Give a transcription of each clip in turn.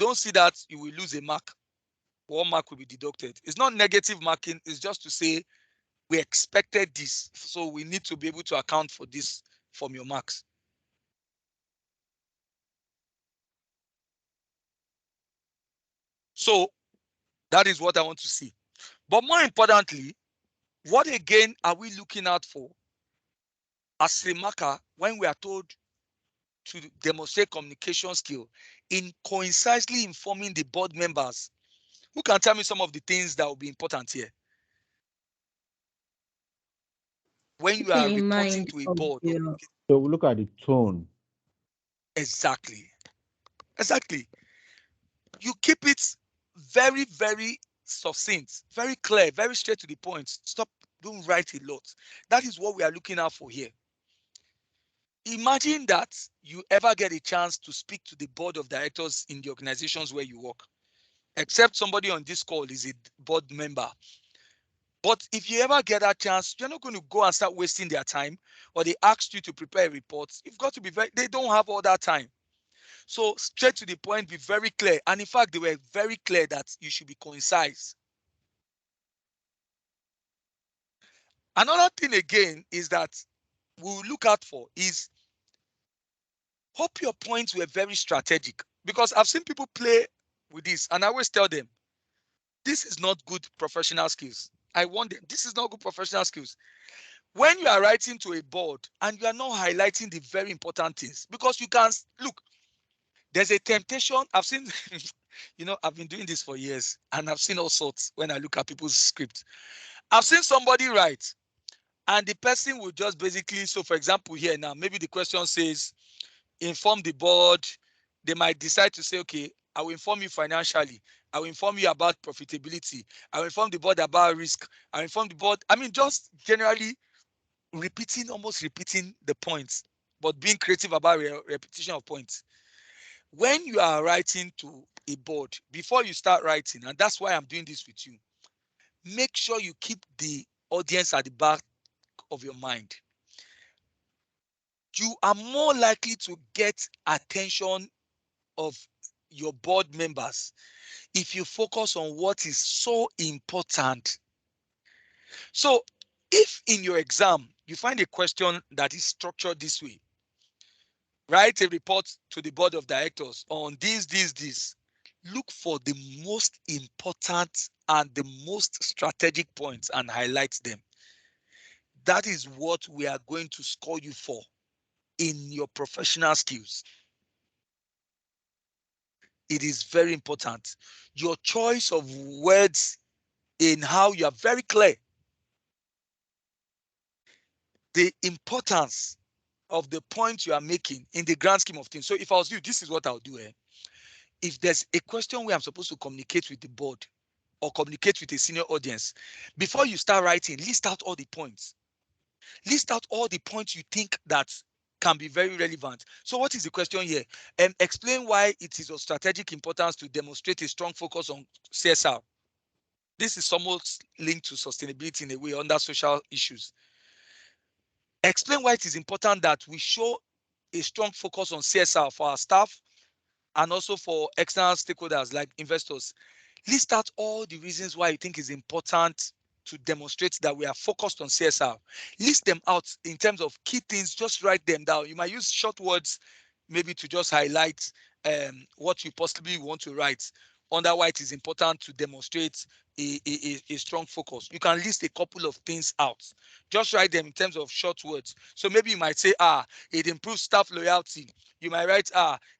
don't see that, you will lose a mark. 1 mark will be deducted. It's not negative marking, it's just to say we expected this, so we need to be able to account for this from your marks. So that is what I want to see. But more importantly, what again are we looking out for as a marker when we are told to demonstrate communication skill in concisely informing the board members? Who can tell me some of the things that will be important here when you are Keeping in reporting mind to a of board? the So we look at the tone. Exactly. Exactly. You keep it very, very succinct, very clear, very straight to the point. Stop, don't write a lot. That is what we are looking out for here. Imagine that you ever get a chance to speak to the board of directors in the organizations where you work, except somebody on this call is a board member. But if you ever get that chance, you're not going to go and start wasting their time, or they asked you to prepare reports. You've got to be very, they don't have all that time. So straight to the point, be very clear. And in fact, they were very clear that you should be concise. Another thing again is that we'll look out for is, hope your points were very strategic, because I've seen people play with this, and I always tell them, this is not good professional skills. I want them, this is not good professional skills. When you are writing to a board and you are not highlighting the very important things, because you can look, there's a temptation. I've seen, I've been doing this for years, and I've seen all sorts when I look at people's scripts. I've seen somebody write, and the person will just basically, so for example, here now, maybe the question says, inform the board. They might decide to say, okay, I will inform you financially. I will inform you about profitability. I will inform the board about risk. I will inform the board. I mean, just generally almost repeating the points, but being creative about repetition of points. When you are writing to a board, before you start writing, and that's why I'm doing this with you, make sure you keep the audience at the back of your mind. You are more likely to get attention of your board members if you focus on what is so important. So if in your exam you find a question that is structured this way, write a report to the board of directors on this. Look for the most important and the most strategic points and highlight them. That is what we are going to score you for in your professional skills. It is very important. Your choice of words in how you are very clear. The importance of the point you are making in the grand scheme of things. So if I was you, this is what I'll do. If there's a question where I'm supposed to communicate with the board or communicate with a senior audience, before you start writing, list out all the points. List out all the points you think that can be very relevant. So what is the question here? Explain why it is of strategic importance to demonstrate a strong focus on CSR. This is somewhat linked to sustainability in a way under social issues. Explain why it is important that we show a strong focus on CSR for our staff and also for external stakeholders like investors. List out all the reasons why you think is important to demonstrate that we are focused on CSR. List them out in terms of key things, just write them down. You might use short words maybe to just highlight what you possibly want to write. Under why it is important to demonstrate a strong focus. You can list a couple of things out. Just write them in terms of short words. So maybe you might say, it improves staff loyalty. You might write,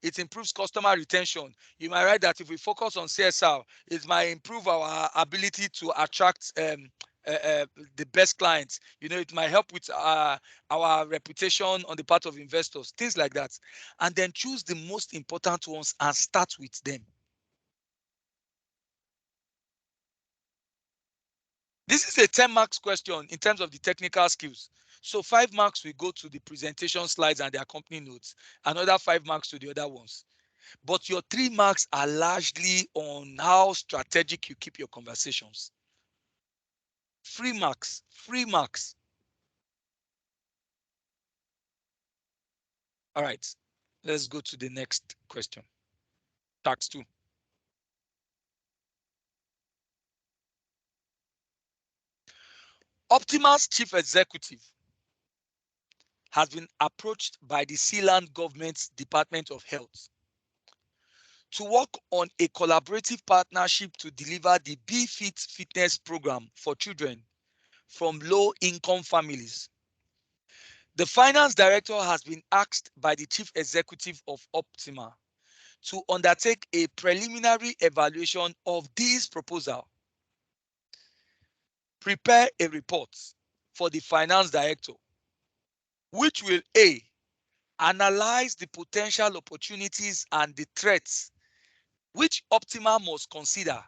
it improves customer retention. You might write that if we focus on CSR, it might improve our ability to attract the best clients. It might help with our reputation on the part of investors, things like that. And then choose the most important ones and start with them. This is a 10 marks question in terms of the technical skills. So 5 marks will go to the presentation slides and the accompanying notes. Another 5 marks to the other ones. But your 3 marks are largely on how strategic you keep your conversations. Free marks, free marks. All right, let's go to the next question. Tax 2. Optima's chief executive has been approached by the Sealand government's Department of Health to work on a collaborative partnership to deliver the BeFit fitness program for children from low-income families. The finance director has been asked by the chief executive of Optima to undertake a preliminary evaluation of this proposal, prepare a report for the finance director, which will A, analyze the potential opportunities and the threats which Optima must consider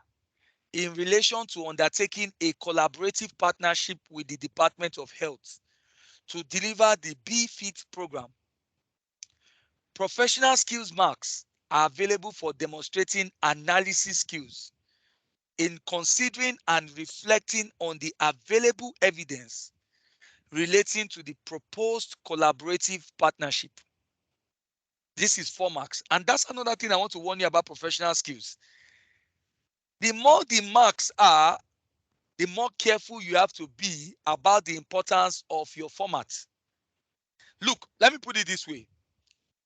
in relation to undertaking a collaborative partnership with the Department of Health to deliver the BeFit program. Professional skills marks are available for demonstrating analysis skills in considering and reflecting on the available evidence relating to the proposed collaborative partnership. This is 4 marks. And that's another thing I want to warn you about professional skills. The more the marks are, the more careful you have to be about the importance of your format. Look, let me put it this way.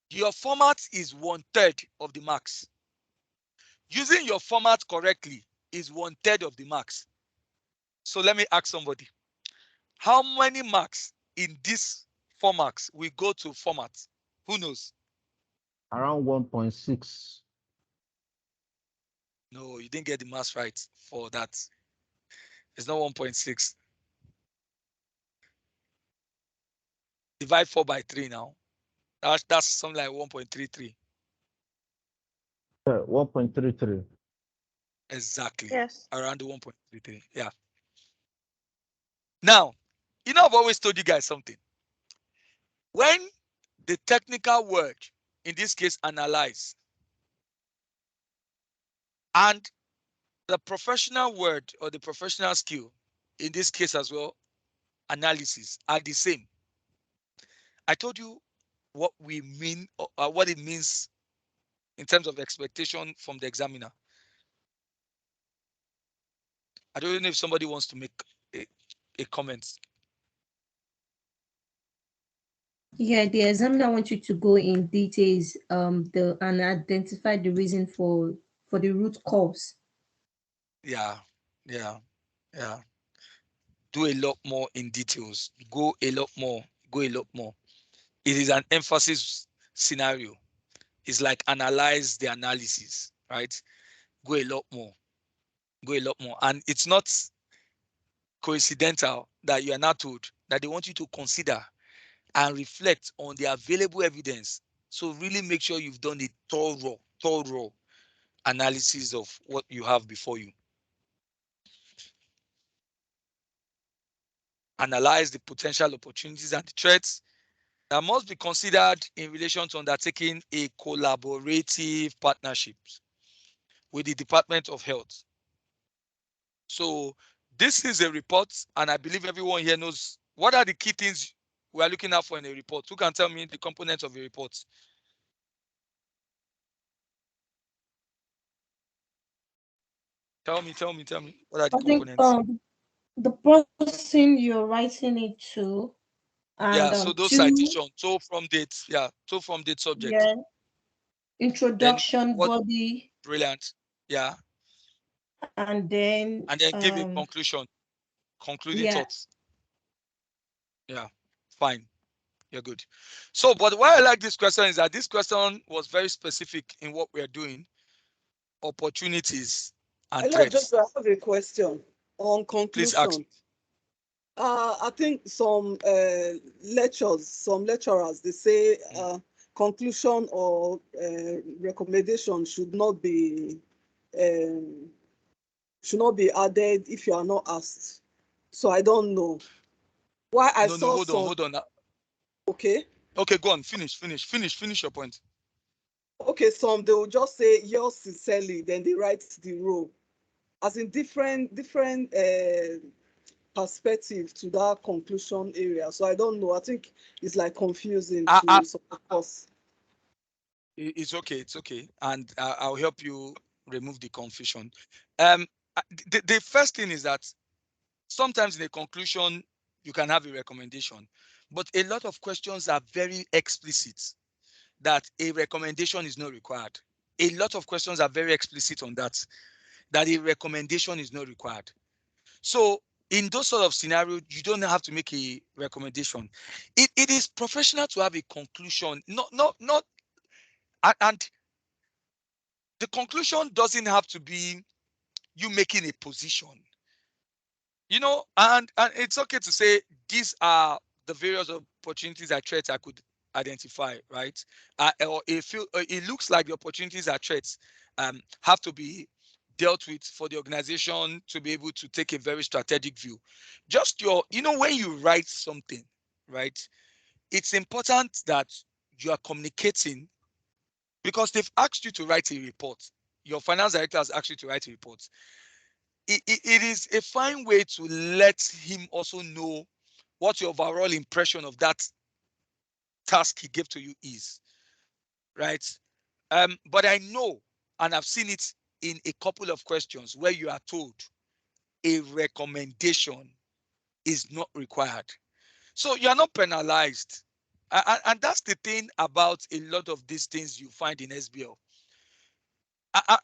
Your format is 1/3 of the marks. Using your format correctly is 1/3 of the marks. So let me ask somebody, how many marks in this 4 marks will go to format? Who knows? Around 1.6. No, you didn't get the maths right for that. It's not 1.6. Divide 4 by 3 now. That's something like 1.33. 1.33. Exactly. Yes. Around the 1.33. Yeah. Now, I've always told you guys something. When the technical word, in this case, analyze, and the professional word or the professional skill, in this case as well, analysis, are the same. I told you what we mean, or what it means in terms of expectation from the examiner. I don't know if somebody wants to make a comment. Yeah, the examiner wants you to go in details and identify the reason for the root cause. Yeah. Do a lot more in details. Go a lot more. It is an emphasis scenario. It's like analyze the analysis, right? Go a lot more. And it's not coincidental that you are not told that they want you to consider and reflect on the available evidence. So really make sure you've done a thorough analysis of what you have before you. Analyze the potential opportunities and the threats that must be considered in relation to undertaking a collaborative partnership with the Department of Health. So this is a report, and I believe everyone here knows what are the key things we are looking at for in a report. Who can tell me the components of a report? Tell me. What are the I think components? the person you're writing it to, and Yeah, so those two, citations, so from dates, subject. yeah, Then introduction what? body, Brilliant. Yeah, and then and then give a conclusion, concluding yeah. thoughts. Yeah, fine. You're good. So, but why I like this question is that this question was very specific in what we are doing, opportunities and Hello, threats. just I have a question on Please ask. conclusion. I think some lecturers, they say conclusion or recommendation should not be added if you are not asked. So I don't know why I No, saw some. hold on. Okay. Okay, go on. Finish your point. Okay, some they will just say yours sincerely, then they write the role. As in different perspective to that conclusion area. So I don't know. I think it's like confusing to some of us. It's okay. And I'll help you remove the confusion. The first thing is that sometimes in a conclusion, you can have a recommendation, but a lot of questions are very explicit that a recommendation is not required. A lot of questions are very explicit on that a recommendation is not required. So in those sort of scenarios, you don't have to make a recommendation. It is professional to have a conclusion, not, and the conclusion doesn't have to be you making a position. You know, and it's okay to say these are the various opportunities and threats I could identify, right? Or it looks like the opportunities and threats have to be dealt with for the organization to be able to take a very strategic view. Just when you write something, right? It's important that you are communicating, because they've asked you to write a report. Your finance director has asked you to write a report. It is a fine way to let him also know what your overall impression of that task he gave to you is, right? But I know, and I've seen it in a couple of questions where you are told a recommendation is not required. So you are not penalized. And that's the thing about a lot of these things you find in SBL.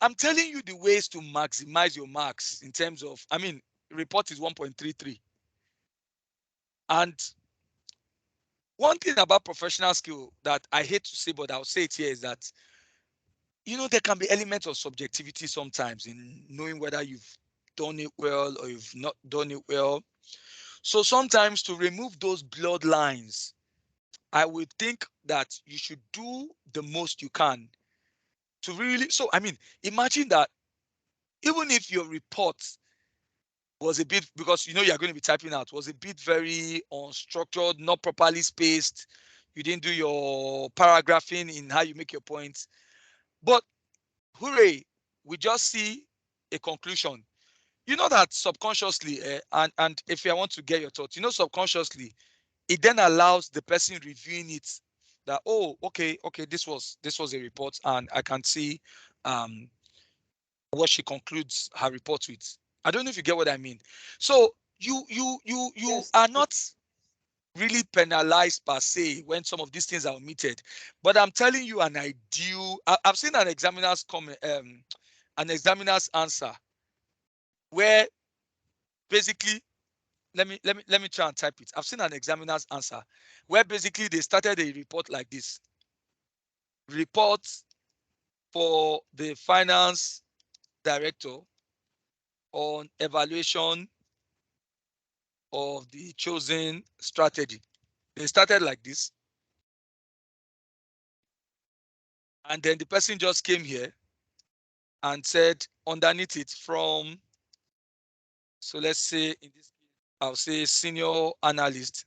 I'm telling you the ways to maximize your marks in terms of, report is 1.33. And one thing about professional skill that I hate to say, but I'll say it here, is that, there can be elements of subjectivity sometimes in knowing whether you've done it well or you've not done it well. So sometimes, to remove those bloodlines, I would think that you should do the most you can to really. So, imagine that even if your report was a bit, because you're going to be typing out, was a bit very unstructured, not properly spaced, you didn't do your paragraphing in how you make your points, but hooray, we just see a conclusion. You know that subconsciously, and if I want to get your thoughts, subconsciously, it then allows the person reviewing it that, oh, okay, this was a report, and I can see what she concludes her report with. I don't know if you get what I mean. So you Yes. are not really penalized per se when some of these things are omitted, but I'm telling you an ideal. I've seen an examiner's comment, an examiner's answer, where basically, let me try and type it. I've seen an examiner's answer where basically they started a report like this: report for the finance director on evaluation of the chosen strategy. They started like this, and then the person just came here and said underneath it from, so let's say in this case, I'll say senior analyst,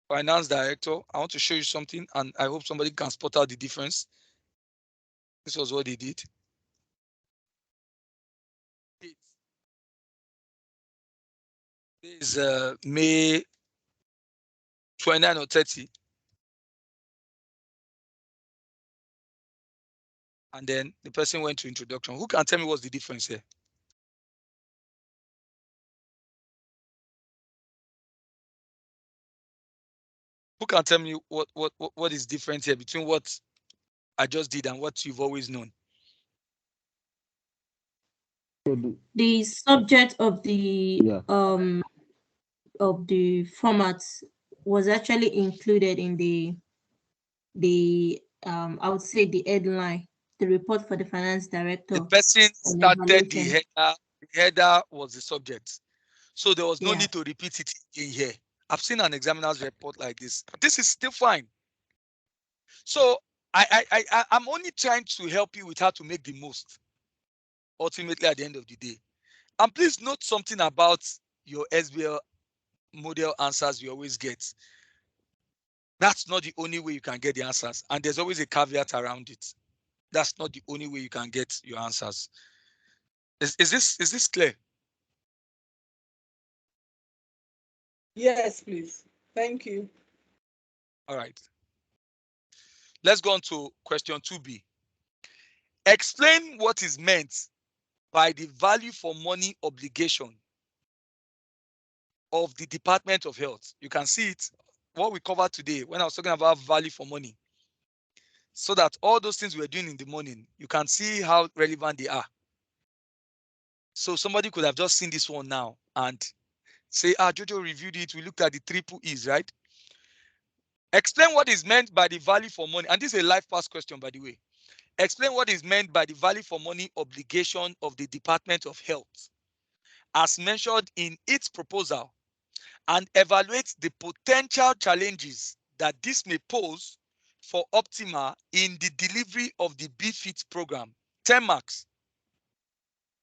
finance director. I want to show you something, and I hope somebody can spot out the difference. This was what they did. This is May 29 or 30. And then the person went to introduction. Who can tell me what's the difference here? Who can tell me what is different here between what I just did and what you've always known? The subject of the Yeah. format was actually included in the I would say the headline, the report for the finance director. The person on started the evaluation. header. The header was the subject. So there was no Yeah. need to repeat it in here. I've seen an examiner's report like this. This is still fine. So I'm only trying to help you with how to make the most, ultimately, at the end of the day. And please note something about your SBL model answers you always get. That's not the only way you can get the answers. And there's always a caveat around it. That's not the only way you can get your answers. Is this clear? Yes, please. Thank you. All right. Let's go on to question 2B. Explain what is meant by the value for money obligation of the Department of Health. You can see it, what we covered today when I was talking about value for money. So that all those things we were doing in the morning, you can see how relevant they are. So somebody could have just seen this one now and say, Jojo reviewed it. We looked at the triple E's, right? Explain what is meant by the value for money. And this is a life pass question, by the way. Explain what is meant by the value for money obligation of the Department of Health as mentioned in its proposal, and evaluate the potential challenges that this may pose for Optima in the delivery of the BFIT program. 10 marks.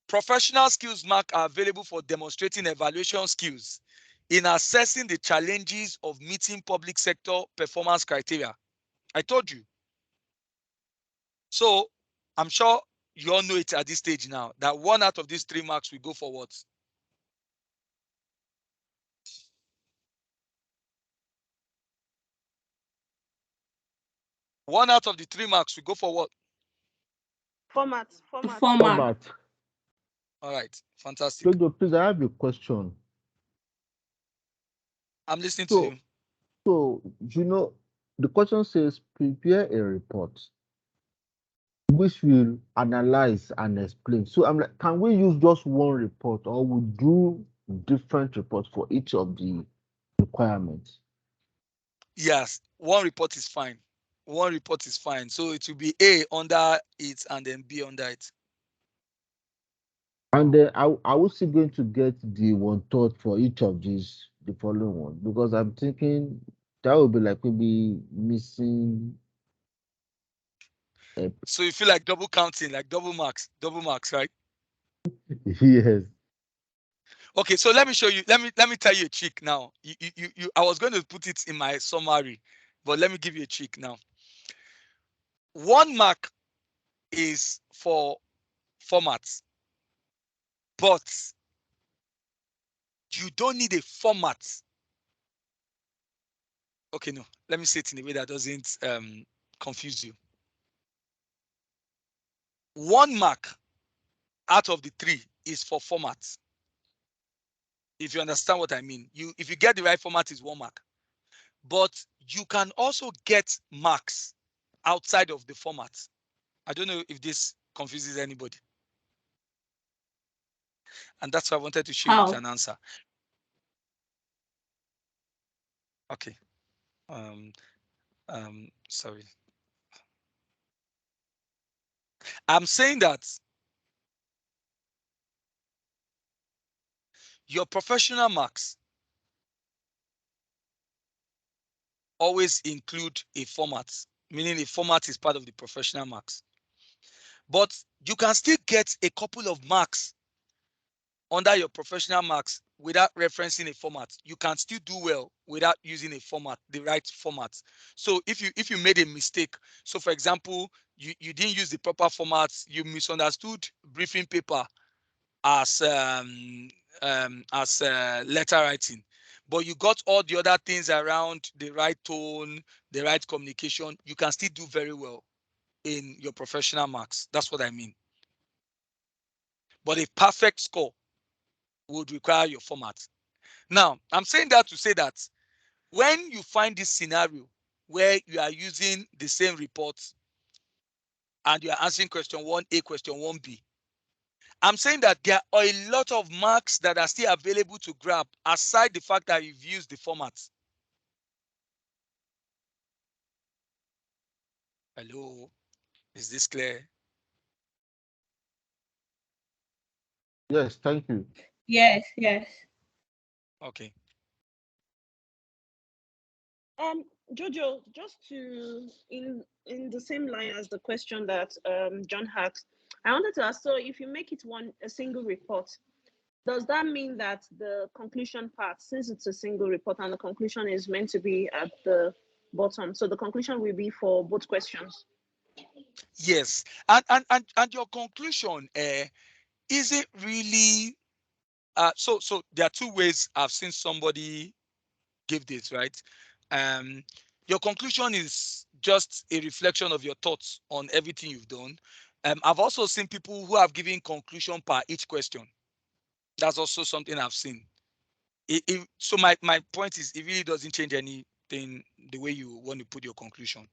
Professional skills marks are available for demonstrating evaluation skills in assessing the challenges of meeting public sector performance criteria. I told you. So I'm sure you all know it at this stage now that 1 out of these 3 marks will go for what? One out of the 3 marks will go for what? Format. Format. All right, fantastic. Jojo, please, I have a question. I'm listening to you. So, the question says prepare a report which will analyze and explain. So I'm like, can we use just one report or we do different reports for each of the requirements? Yes, one report is fine. One report is fine. So it will be A under it and then B under it. And then I was still going to get the 1/3 for each of these, the following one, because I'm thinking that would be like maybe missing. So you feel like double counting, like double marks, right? Yes. Okay, so let me show you. Let me tell you a trick now. I was going to put it in my summary, but let me give you a trick now. 1 mark is for formats, but you don't need a format. Okay, no, let me say it in a way that doesn't confuse you. 1 mark out of the 3 is for formats. If you understand what I mean, if you get the right format, is 1 mark. But you can also get marks outside of the format. I don't know if this confuses anybody. And that's why I wanted to show you with an answer. Okay. Sorry. I'm saying that your professional marks always include a format, meaning a format is part of the professional marks. But you can still get a couple of marks under your professional marks without referencing a format. You can still do well without using a format, the right format. So if you made a mistake, so for example, you didn't use the proper format, you misunderstood briefing paper as letter writing, but you got all the other things around the right tone, the right communication, you can still do very well in your professional marks. That's what I mean. But a perfect score would require your format. Now, I'm saying that to say that when you find this scenario where you are using the same report and you are answering question 1A, question 1B, I'm saying that there are a lot of marks that are still available to grab aside the fact that you've used the format. Hello, is this clear? Yes, thank you. Yes. Okay. Jojo, just to in the same line as the question that John asked, I wanted to ask, so if you make it a single report, does that mean that the conclusion part, since it's a single report and the conclusion is meant to be at the bottom, so the conclusion will be for both questions? Yes, and your conclusion isn't really so there are 2 ways I've seen somebody give this, right? Your conclusion is just a reflection of your thoughts on everything you've done. I've also seen people who have given conclusion per each question. That's also something I've seen. So my point is, it really doesn't change anything the way you want to put your conclusion.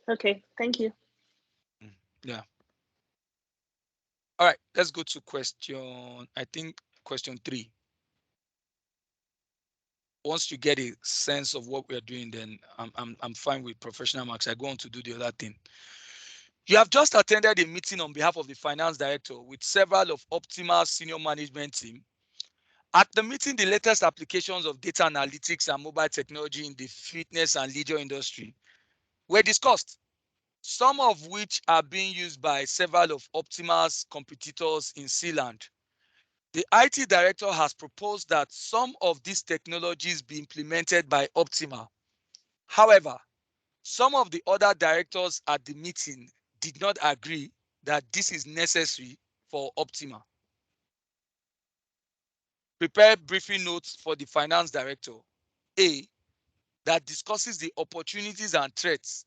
Okay, thank you. Yeah. All right, let's go to question, I think question 3. Once you get a sense of what we're doing, then I'm fine with professional marks. I go on to do the other thing. You have just attended a meeting on behalf of the finance director with several of Optima's senior management team. At the meeting, the latest applications of data analytics and mobile technology in the fitness and leisure industry were discussed, some of which are being used by several of Optima's competitors in Sealand. The IT director has proposed that some of these technologies be implemented by Optima. However, some of the other directors at the meeting did not agree that this is necessary for Optima. Prepare briefing notes for the finance director. A, that discusses the opportunities and threats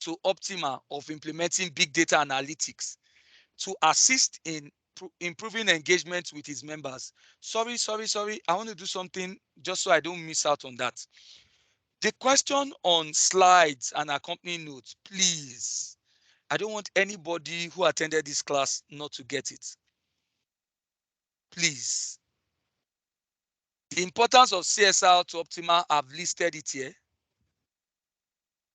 to Optima of implementing big data analytics to assist in improving engagement with his members. Sorry. I want to do something just so I don't miss out on that. The question on slides and accompanying notes, please. I don't want anybody who attended this class not to get it. Please. The importance of CSR to Optima, I've listed it here.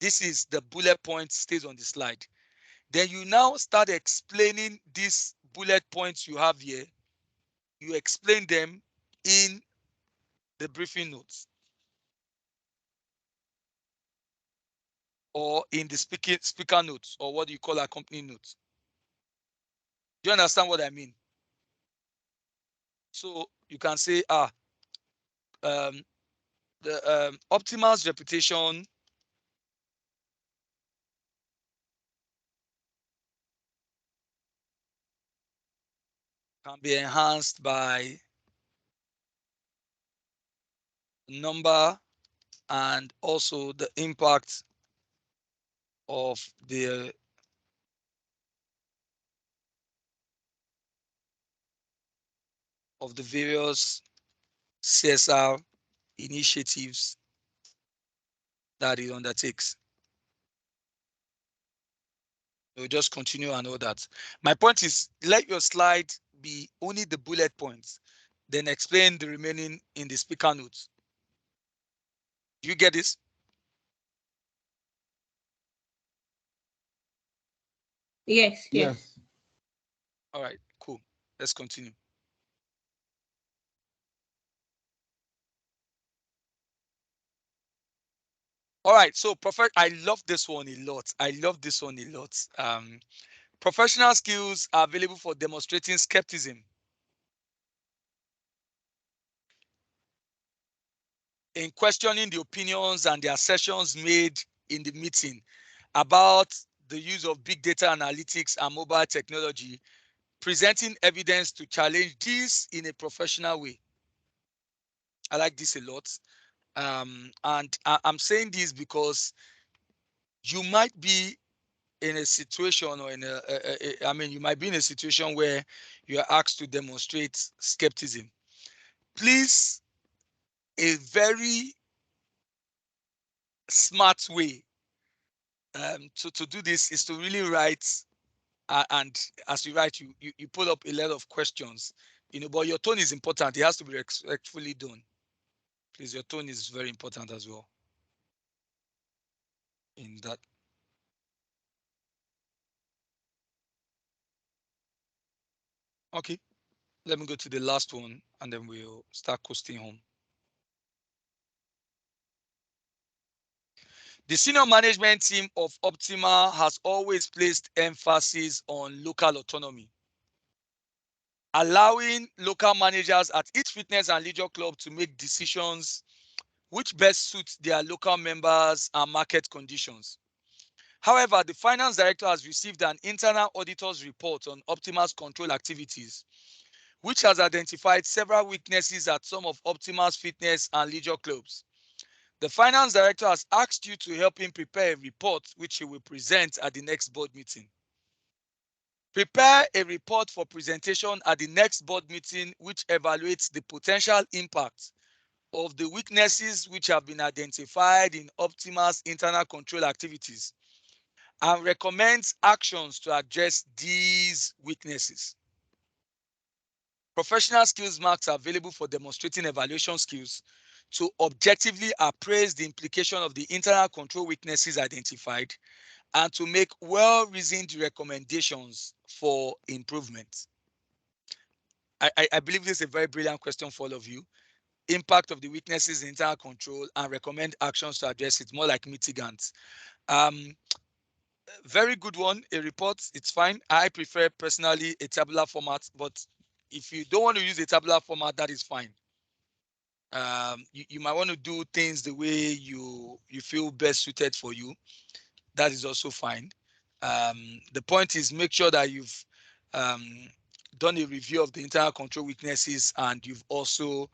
This is the bullet point, stays on the slide. Then you now start explaining these bullet points you have here. You explain them in the briefing notes or in the speaker notes, or what do you call accompanying notes. Do you understand what I mean? So you can say, the Optima's reputation can be enhanced by number and also the impact of the various CSR initiatives that it undertakes. We'll just continue and all that. My point is, let your slide be only the bullet points, then explain the remaining in the speaker notes. Do you get this? Yes. All right, cool. Let's continue. All right, so I love this one a lot. Professional skills are available for demonstrating skepticism. In questioning the opinions and the assertions made in the meeting about the use of big data analytics and mobile technology, presenting evidence to challenge this in a professional way. I like this a lot. And I'm saying this because you might be in a situation or you might be in a situation where you are asked to demonstrate skepticism. Please, a very smart way to do this is to really write, and as you write, you pull up a lot of questions, but your tone is important. It has to be respectfully done. Please, your tone is very important as well in that. Okay, let me go to the last one and then we'll start coasting home. The senior management team of Optima has always placed emphasis on local autonomy, allowing local managers at each fitness and leisure club to make decisions which best suit their local members and market conditions. However, the finance director has received an internal auditor's report on Optima's control activities, which has identified several weaknesses at some of Optima's fitness and leisure clubs. The finance director has asked you to help him prepare a report which he will present at the next board meeting. Prepare a report for presentation at the next board meeting which evaluates the potential impact of the weaknesses which have been identified in Optima's internal control activities and recommends actions to address these weaknesses. Professional skills marks are available for demonstrating evaluation skills to objectively appraise the implication of the internal control weaknesses identified and to make well-reasoned recommendations for improvement. I believe this is a very brilliant question for all of you. Impact of the weaknesses in internal control and recommend actions to address it, more like mitigants. Very good one, a report, it's fine. I prefer personally a tabular format, but if you don't want to use a tabular format, that is fine. You might want to do things the way you feel best suited for you. That is also fine. The point is make sure that you've done a review of the internal control weaknesses and you've also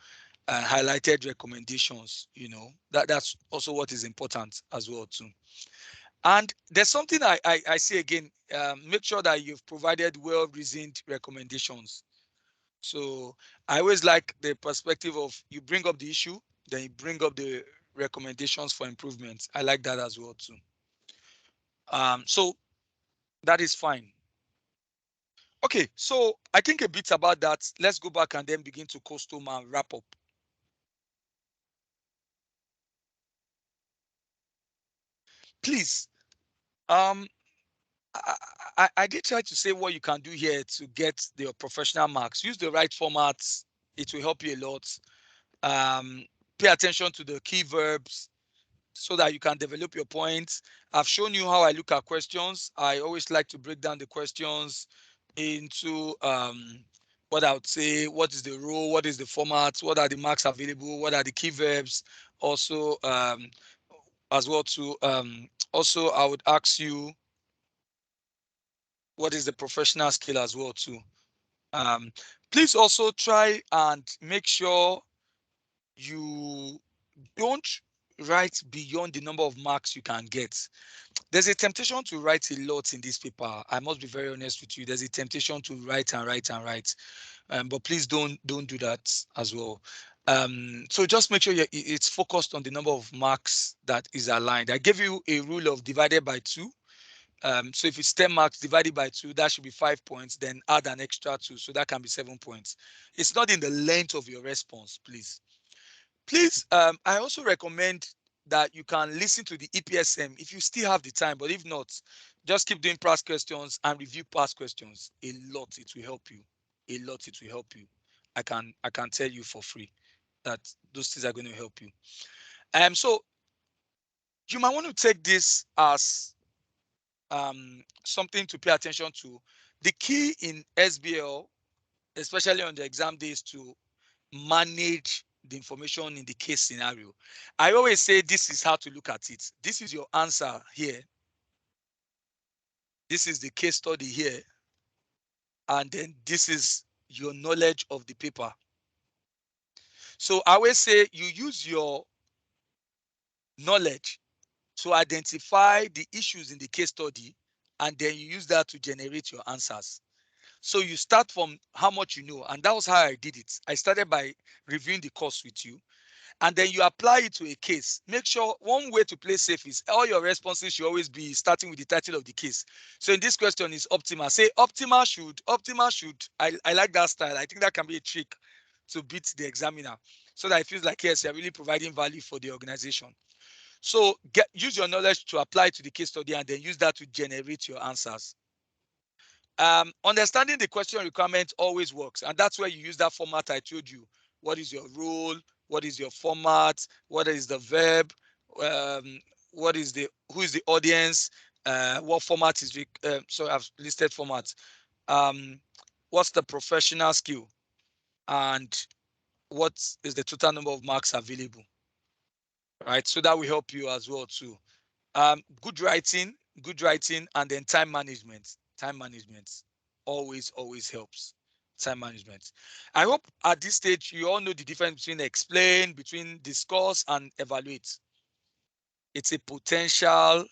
highlighted recommendations. That's also what is important as well too. And there's something I say again, make sure that you've provided well-reasoned recommendations. So I always like the perspective of you bring up the issue, then you bring up the recommendations for improvements. I like that as well too. So that is fine. Okay, so I think a bit about that. Let's go back and then begin to custom and wrap up. Please, I did try to say what you can do here to get your professional marks. Use the right formats. It will help you a lot. Pay attention to the key verbs so that you can develop your points. I've shown you how I look at questions. I always like to break down the questions into what I would say, what is the role, what is the format, what are the marks available, what are the key verbs. Also, as well too, also I would ask you, what is the professional skill as well too. Please also try and make sure you don't write beyond the number of marks you can get. There's a temptation to write a lot in this paper. I must be very honest with you. There's a temptation to write and write and write, but please don't do that as well. So just make sure it's focused on the number of marks that is aligned. I gave you a rule of divided by 2. So if it's 10 marks divided by 2, that should be 5 points, then add an extra 2, so that can be 7 points. It's not in the length of your response, please. Please, I also recommend that you can listen to the EPSM if you still have the time, but if not, just keep doing past questions and review past questions. A lot, it will help you. A lot, it will help you. I can tell you for free that those things are going to help you. So you might want to take this as something to pay attention to. The key in SBL, especially on the exam days, to manage the information in the case scenario. I always say this is how to look at it. This is your answer here. This is the case study here. And then this is your knowledge of the paper. So I always say you use your knowledge to identify the issues in the case study, and then you use that to generate your answers. So you start from how much you know, and that was how I did it. I started by reviewing the course with you, and then you apply it to a case. Make sure one way to play safe is all your responses should always be starting with the title of the case. So in this question is Optima. Say Optima should. I like that style. I think that can be a trick to beat the examiner so that it feels like, yes, you're really providing value for the organization. So use your knowledge to apply to the case study and then use that to generate your answers. Understanding the question requirement always works, and that's where you use that format I told you. What is your role? What is your format? What is the verb? Who is the audience? What format is so I've listed formats. What's the professional skill? And what is the total number of marks available? Right, so that will help you as well too. Good writing, and then time management. Time management always helps. Time management. I hope at this stage you all know the difference between explain, between discuss, and evaluate. It's a potential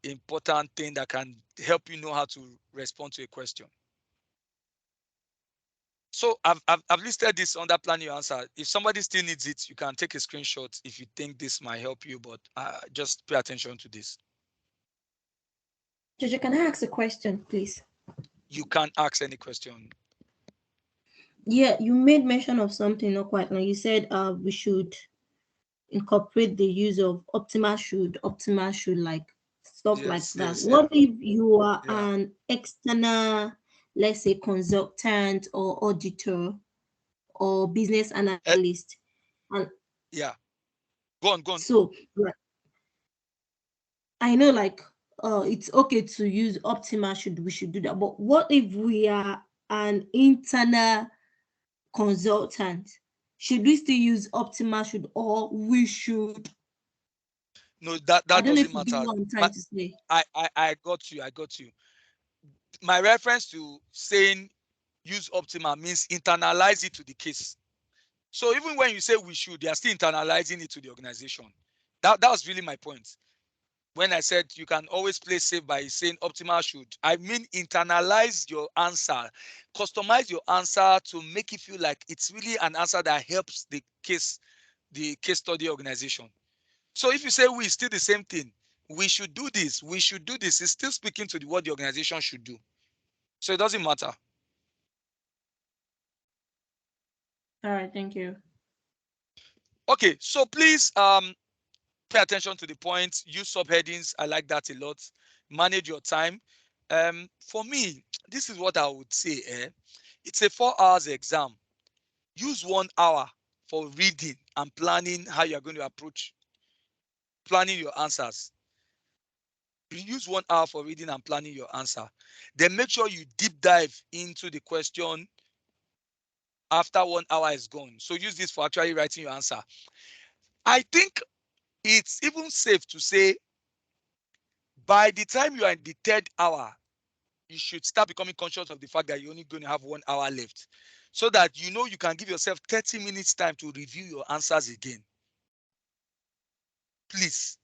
important thing that can help you know how to respond to a question. So I've listed this under planning your answer. If somebody still needs it, you can take a screenshot if you think this might help you, but just pay attention to this. Jojo, can I ask a question, please? You can ask any question. Yeah, you made mention of something not quite long. You said we should incorporate the use of optimal should, like stuff like Yes, that. yes, What if you are yeah. an external, let's say, consultant or auditor or business analyst, and Yeah. Go on. so like, I know like it's okay to use optimal we should do that, but what if we are an internal consultant? Should we still use optimal or we should? No, that I don't know doesn't if you get matter. what I'm trying to say. I got you. My reference to saying use optimal means internalize it to the case. So even when you say we should, they are still internalizing it to the organization. That was really my point. When I said you can always play safe by saying optimal should, I mean internalize your answer, customize your answer to make it feel like it's really an answer that helps the case study organization. So if you say we, still the same thing. We should do this. We should do this. It's still speaking to what the organization should do. So it doesn't matter. All right, thank you. Okay, so please pay attention to the points. Use subheadings. I like that a lot. Manage your time. For me, this is what I would say. It's a 4 hours exam. Use 1 hour for reading and planning how you're going to approach planning your answers. Use 1 hour for reading and planning your answer. Then make sure you deep dive into the question after 1 hour is gone. So use this for actually writing your answer. I think it's even safe to say by the time you are in the 3rd hour, you should start becoming conscious of the fact that you're only going to have 1 hour left, so that you know you can give yourself 30 minutes time to review your answers again. Please.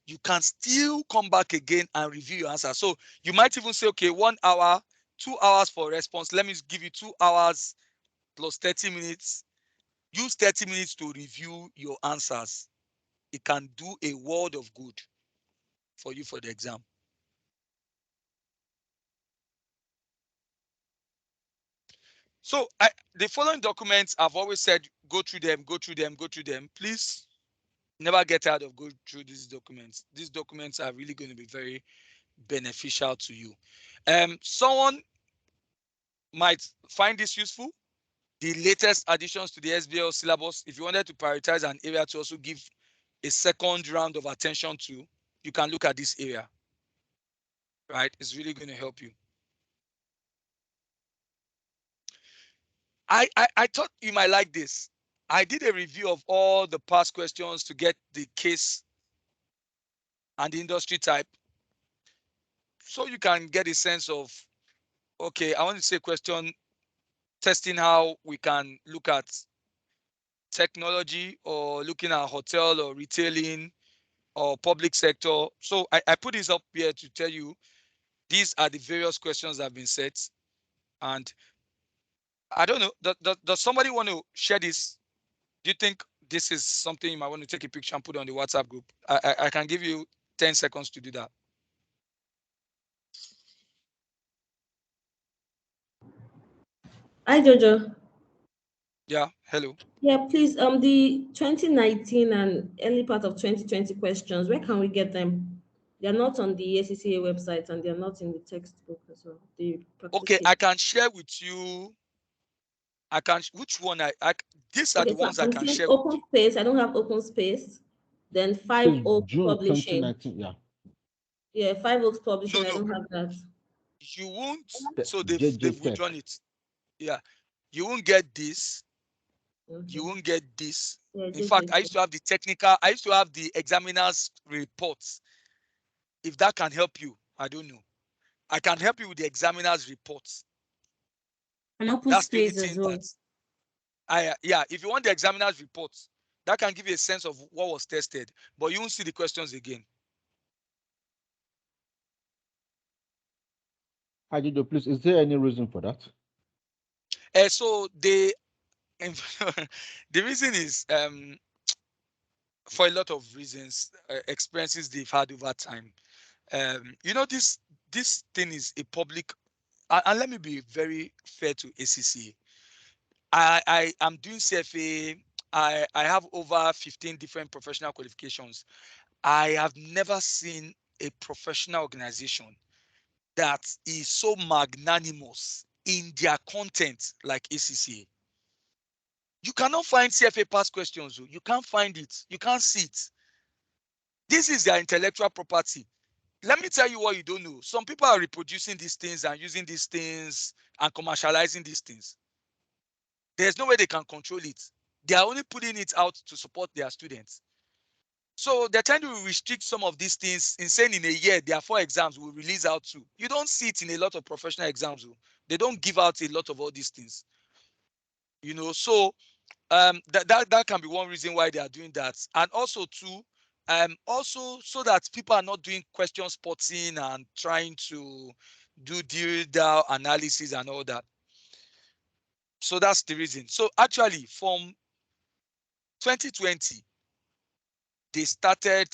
You can still come back again and review your answer. So you might even say, okay, 1 hour, 2 hours for response. Let me give you 2 hours plus 30 minutes. Use 30 minutes to review your answers. It can do a world of good for you for the exam. So the following documents, I've always said, go through them. Please never get tired of going through these documents. These documents are really going to be very beneficial to you. Someone might find this useful. The latest additions to the SBL syllabus, if you wanted to prioritize an area to also give a second round of attention to, you can look at this area. Right? It's really going to help you. I thought you might like this. I did a review of all the past questions to get the case and the industry type, so you can get a sense of, okay, I want to say question testing how we can look at technology or looking at hotel or retailing or public sector. So I put this up here to tell you these are the various questions that have been set. And I don't know, does somebody want to share this? Do you think this is something you might want to take a picture and put on the WhatsApp group? I can give you 10 seconds to do that. Hi, Jojo. Yeah, hello. Yeah, please. The 2019 and early part of 2020 questions, where can we get them? They're not on the ACCA website and they're not in the textbook as well. The practice Okay, kit. I can share with you. Which one? These are Okay, the so ones I I'm can seeing share with open you. space. I don't have open space. Then This Five is Oaks June Publishing. 2019. Yeah. Yeah, Five Oaks Publishing. I No, don't have that. you won't. The So JJ they've Tech. withdrawn it. Yeah, you won't get this. You Okay. won't get this. Yeah, In fact, JJ. I used to have the examiner's reports. If that can help you, I don't know. I can help you with the examiner's reports. And open That's the only space as thing well. that if you want the examiner's reports, That can give you a sense of what was tested, but you won't see the questions again. Ajijo, please, is there any reason for that? So the reason is for a lot of reasons, experiences they've had over time. You know, this thing is a public, and let me be very fair to ACCA. I am doing CFA. I have over 15 different professional qualifications. I have never seen a professional organization that is so magnanimous in their content like ACCA. You cannot find CFA past questions. You can't find it. You can't see it. This is their intellectual property. Let me tell you what you don't know. Some people are reproducing these things and using these things and commercializing these things. There's no way they can control it. They are only putting it out to support their students. So they're trying to restrict some of these things in saying in a year there are 4 exams we'll release out to. You don't see it in a lot of professional exams. They don't give out a lot of all these things. You know, so that can be one reason why they are doing that. And also too, also so that people are not doing question spotting and trying to do drill analysis and all that. So that's the reason. So actually from 2020, they started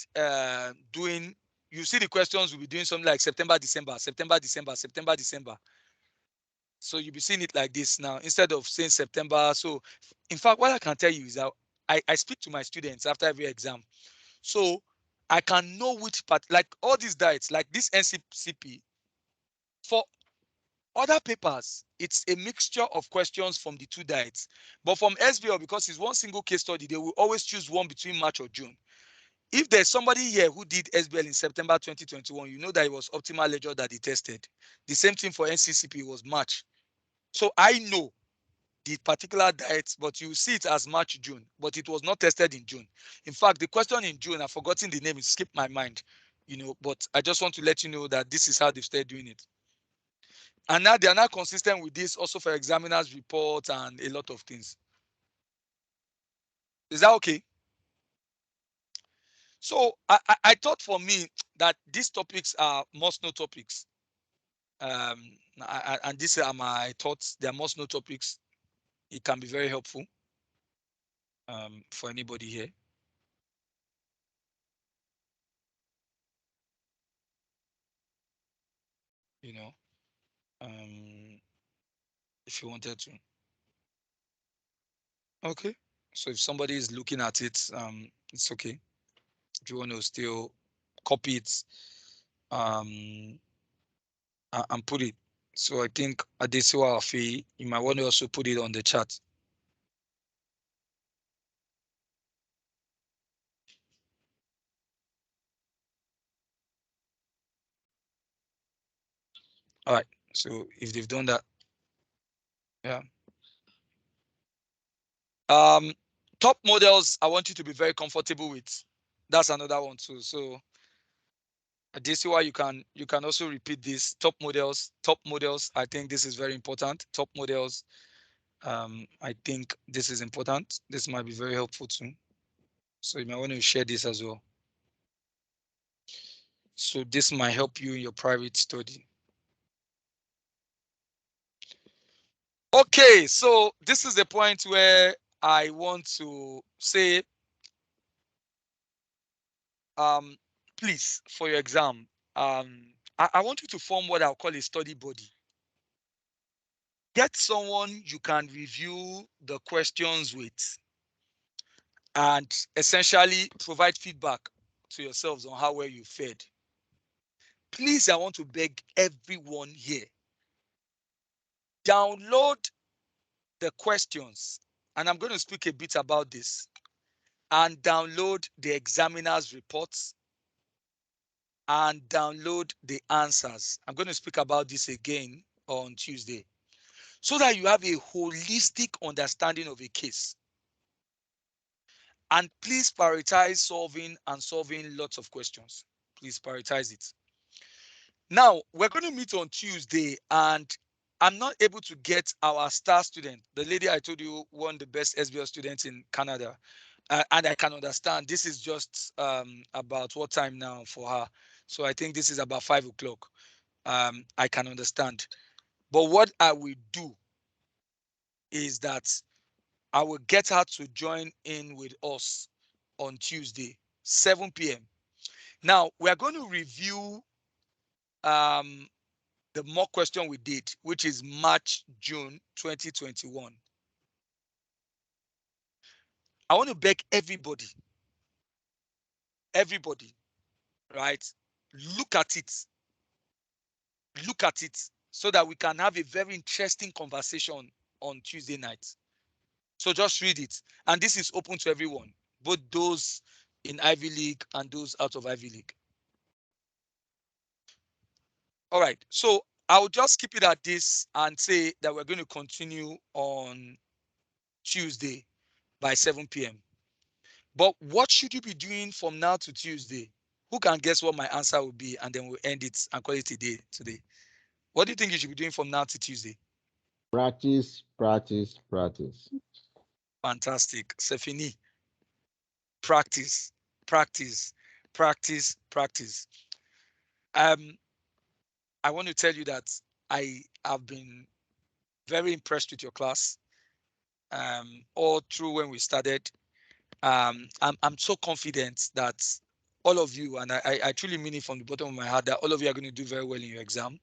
doing, you see the questions will be doing something like September, December, September, December, September, December. So you'll be seeing it like this now instead of saying September. So in fact, what I can tell you is that I speak to my students after every exam. So I can know which part, like all these diets, like this NCCP, for other papers, it's a mixture of questions from the 2 diets. But from SBL, because it's one single case study, they will always choose one between March or June. If there's somebody here who did SBL in September 2021, you know that it was optimal ledger that he tested. The same thing for NCCP was March. So I know the particular diet, but you see it as March, June, but it was not tested in June. In fact, the question in June, I've forgotten the name, it skipped my mind, you know, but I just want to let you know that this is how they've started doing it. And now they are not consistent with this also for examiners report and a lot of things. Is that okay? So I thought for me that these topics are must know topics. And these are my thoughts. They are must know topics. It can be very helpful for anybody here. You know, if you wanted to. Okay. So if somebody is looking at it, it's okay. If you want to still copy it and put it. So I think Adesiwa Afi, you might want to also put it on the chat. All right. So if they've done that, yeah. Top models, I want you to be very comfortable with. That's another one too. So this is why you can also repeat this. Top models. I think this is very important. Top models. I think this is important. This might be very helpful too. So you might want to share this as well. So this might help you in your private study. Okay, so this is the point where I want to say, please, for your exam, I want you to form what I'll call a study body. Get someone you can review the questions with and essentially provide feedback to yourselves on how well you fared. Please, I want to beg everyone here, download the questions, and I'm going to speak a bit about this, and download the examiner's reports and download the answers. I'm going to speak about this again on Tuesday so that you have a holistic understanding of a case. And please prioritize solving lots of questions. Please prioritize it. Now, we're going to meet on Tuesday, and I'm not able to get our star student, the lady I told you won the best SBL students in Canada. And I can understand. This is just about what time now for her? So I think this is about 5 o'clock. I can understand. But what I will do is that I will get her to join in with us on Tuesday, 7 p.m. Now, we are going to review the mock question we did, which is March, June 2021. I want to beg everybody, right? Look at it. Look at it so that we can have a very interesting conversation on Tuesday night. So just read it. And this is open to everyone, both those in Ivy League and those out of Ivy League. All right. So I'll just keep it at this and say that we're going to continue on Tuesday by 7 p.m. But what should you be doing from now to Tuesday? Who can guess what my answer will be? And then we'll end it and call it a day today. What do you think you should be doing from now to Tuesday? Practice, practice, practice. Fantastic. Sefini. Practice, practice, practice, practice. I want to tell you that I have been very impressed with your class. All through when we started. I'm so confident that all of you, and I truly mean it from the bottom of my heart, that all of you are going to do very well in your exam.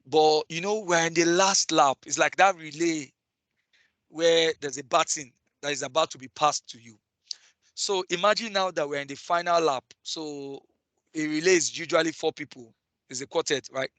But you know, we're in the last lap. It's like that relay where there's a baton that is about to be passed to you. So imagine now that we're in the final lap. So a relay is usually 4 people. It's a quartet, right?